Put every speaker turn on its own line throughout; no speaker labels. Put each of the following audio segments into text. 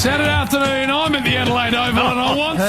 Saturday afternoon, I'm at the Adelaide Oval, and I want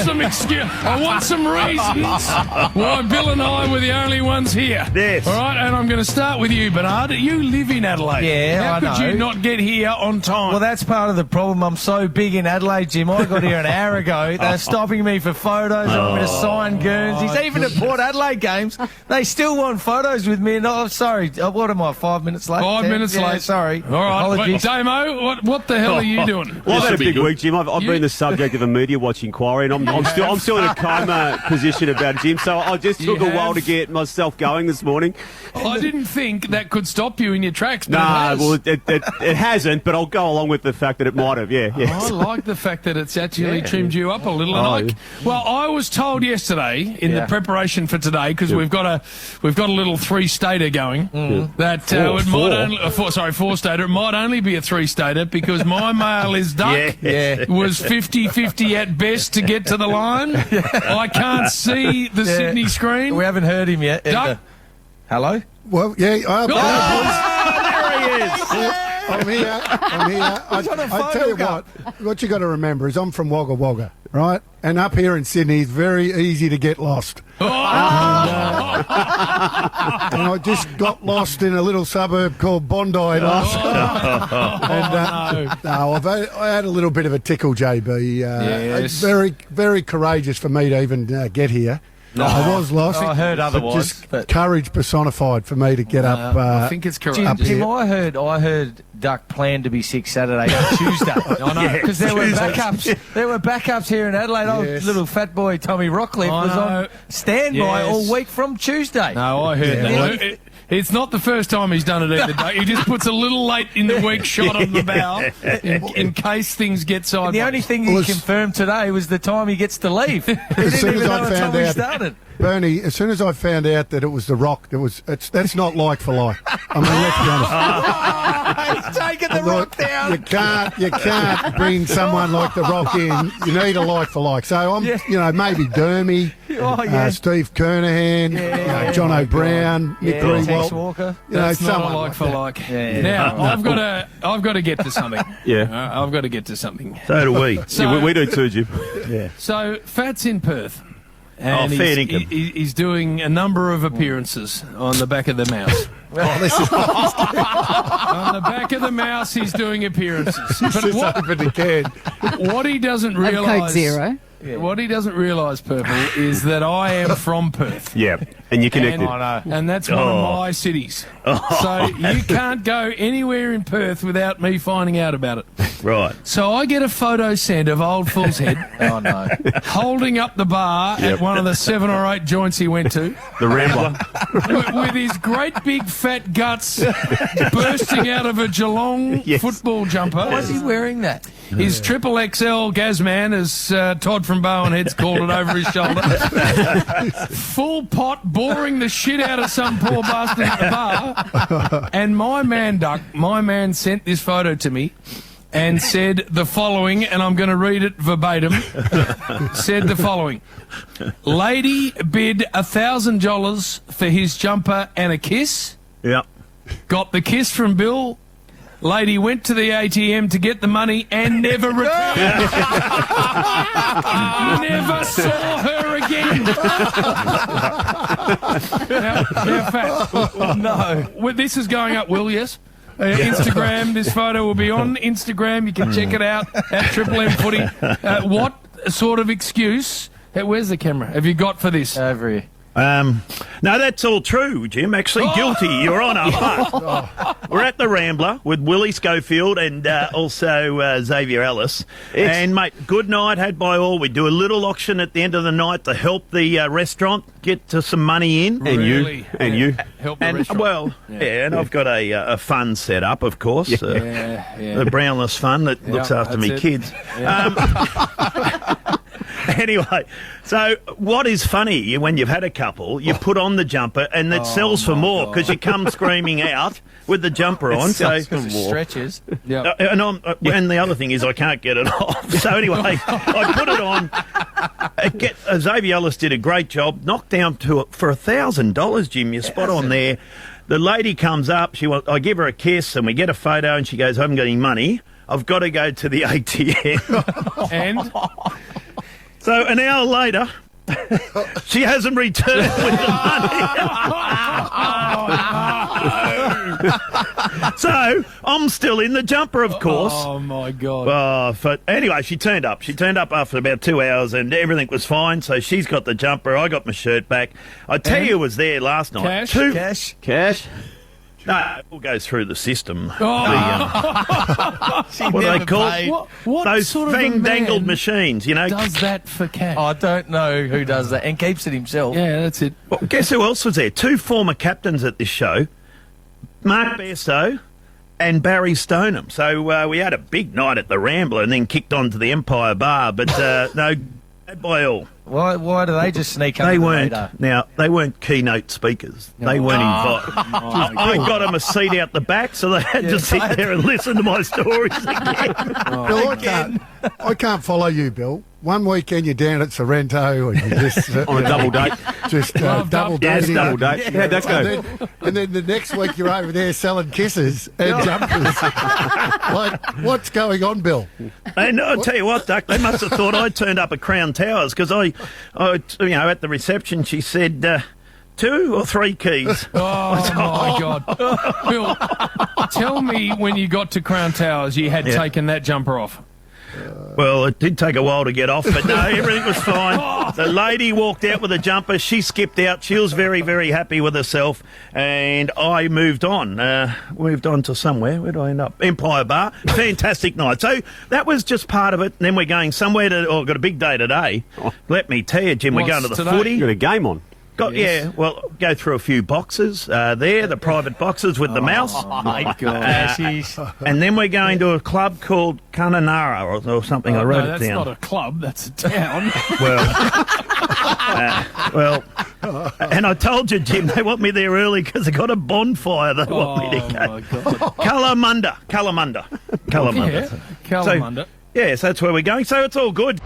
some reasons why Bill and I were the only ones here.
Yes.
All right, and I'm going to start with you, Bernard. You live in Adelaide.
Yeah,
How could you not get here on time?
Well, that's part of the problem. I'm so big in Adelaide, Jim. I got here an hour ago. They're stopping me for photos. They want me to sign Guernseys. Even at Port Adelaide games, they still want photos with me. And I'm sorry. What am I, 5 minutes late?
5 minutes late.
Sorry.
All right.
Apologies.
Damo, what the hell are you doing?
Well, I've had a big week, Jim. I've been the subject of a media watch inquiry, and I'm still in a coma position about it, Jim. So I just took a while to get myself going this morning.
I didn't think that could stop you in your tracks, but
it hasn't, but I'll go along with the fact that it might have, yeah.
I like the fact that it's actually trimmed you up a little. Well, I was told yesterday in the preparation for today, because we've got a little three-stater going, that four-stater. It might only be a three-stater because my male is Duck. Was 50-50 at best to get to the line. I can't see the Sydney screen.
We haven't heard him yet.
Duck.
Hello? Well, yeah.
There he is.
I'm here. I tell you what you got to remember is I'm from Wagga Wagga, right? And up here in Sydney, it's very easy to get lost. And I just got lost in a little suburb called Bondi last night. I had a little bit of a tickle, JB. It's very, very courageous for me to even get here. I was lost.
I heard otherwise.
Just courage personified for me to get up.
I think it's correct.
Jim, I heard Duck planned to be sick Saturday and Tuesday. I know, because there were backups. There were backups here in Adelaide. Little fat boy Tommy Rockcliffe was on standby all week from Tuesday.
No, I heard that. It's not the first time he's done it either, Duck. He just puts a little late in the week shot on the bow in case things get sideways.
The only thing he confirmed today was the time he gets to leave.
As soon as I found out, Bernie, as soon as I found out that it was the Rock, that's not like for like. I mean, let's be honest.
He's taking the Rock down.
You can't bring someone like the Rock in. You need a like for like. So I'm, maybe Dermy, Steve Kernahan, John O'Brien, Nick Greenwald.
Walker.
That's not a like for like. Now I've got to get to something. I've got to get to something.
So do we. We do too, Jim.
So Fat's in Perth. And he's doing a number of appearances on the back of the mouse. On the back of the mouse, he's doing appearances. But what he doesn't realise... What he doesn't realise, Purple, is that I am from Perth.
Yeah, and you're connected.
And that's one of my cities. So you can't go anywhere in Perth without me finding out about it.
Right.
So I get a photo sent of old Fool's Head holding up the bar at one of the 7 or 8 joints he went to.
The Rambler.
with his great big fat guts bursting out of a Geelong football jumper.
Why is he wearing that?
His triple XL Gazman, as Todd from Bowen Heads called it, over his shoulder. Full pot, boring the shit out of some poor bastard at the bar. And my man sent this photo to me and said the following, and I'm going to read it verbatim, said the following. Lady bid $1,000 for his jumper and a kiss.
Yeah.
Got the kiss from Bill. Lady went to the ATM to get the money and never returned. Never saw her again. Now, Fat.
No.
Well, this is going up, Will, yes? Instagram, this photo will be on Instagram. You can check it out at Triple M Footy. What sort of excuse, where's the camera, have you got for this?
Over here.
No, that's all true, Jim. Actually, guilty, Your Honour. We're at the Rambler with Willie Schofield and also Xavier Ellis. And, mate, good night had by all. We do a little auction at the end of the night to help the restaurant get some money in.
Really?
And you.
Help the restaurant.
Well, and I've got a fund set up, of course. The Brownless Fund that looks after me kids. Anyway, so what is funny, when you've had a couple, you put on the jumper and it sells for more because you come screaming out with the jumper on. So
stretches.
Yeah.
And the other thing is I can't get it off. So anyway, I put it on. Xavier Ellis did a great job. Knocked down for $1,000, Jim. You're spot on there. The lady comes up. I give her a kiss and we get a photo and she goes, I haven't got any money. I've got to go to the ATM.
And
So an hour later, she hasn't returned with the money. So I'm still in the jumper, of course.
oh my God.
But anyway, she turned up. She turned up after about 2 hours and everything was fine. So she's got the jumper. I got my shirt back. I tell you who was there last night.
Cash?
Cash.
No, it all goes through the system.
She
What do they
never
call
paid.
What
those
sort of a
fang-dangled
man
machines, you know?
does that for cash?
I don't know who does that and keeps it himself.
Yeah, that's it.
Well, guess who else was there? 2 former captains at this show, Mark Bairstow and Barry Stoneham. So we had a big night at the Rambler and then kicked on to the Empire Bar. But no, bad by all.
Why do they just sneak under
They
the
weren't.
radar?
Now they weren't keynote speakers. They weren't invited. I got them a seat out the back, so they had to sit there and listen to my stories again.
Bill, I can't follow you, Bill. One weekend you're down at Sorrento and you just
On a double date.
just double
Yes,
dating.
Double date. How'd that go?
And then the next week you're over there selling kisses and jumpers. Like, what's going on, Bill?
And I'll tell you what, Duck, they must have thought I turned up at Crown Towers because I, at the reception, she said 2 or 3 keys.
Oh my God. Bill, tell me when you got to Crown Towers you had taken that jumper off.
Well, it did take a while to get off, but no, everything was fine. The lady walked out with a jumper. She skipped out. She was very, very happy with herself. And I moved on. Moved on to somewhere. Where did I end up? Empire Bar. Fantastic night. So that was just part of it. And then we're going somewhere to... got a big day today. Let me tell you, Jim, we're going to the
today?
footy.
You got a game on.
Yeah, well, go through a few boxes there, the private boxes with the mouse.
Oh, my God.
And then we're going to a club called Kununurra or something. I wrote
No,
it
that's
down.
not a club, that's a town.
Well, and I told you, Jim, they want me there early because they got a bonfire they want me to go.
My God.
Kalamunda.
Yeah, Kalamunda.
So, yes, that's where we're going. So it's all good.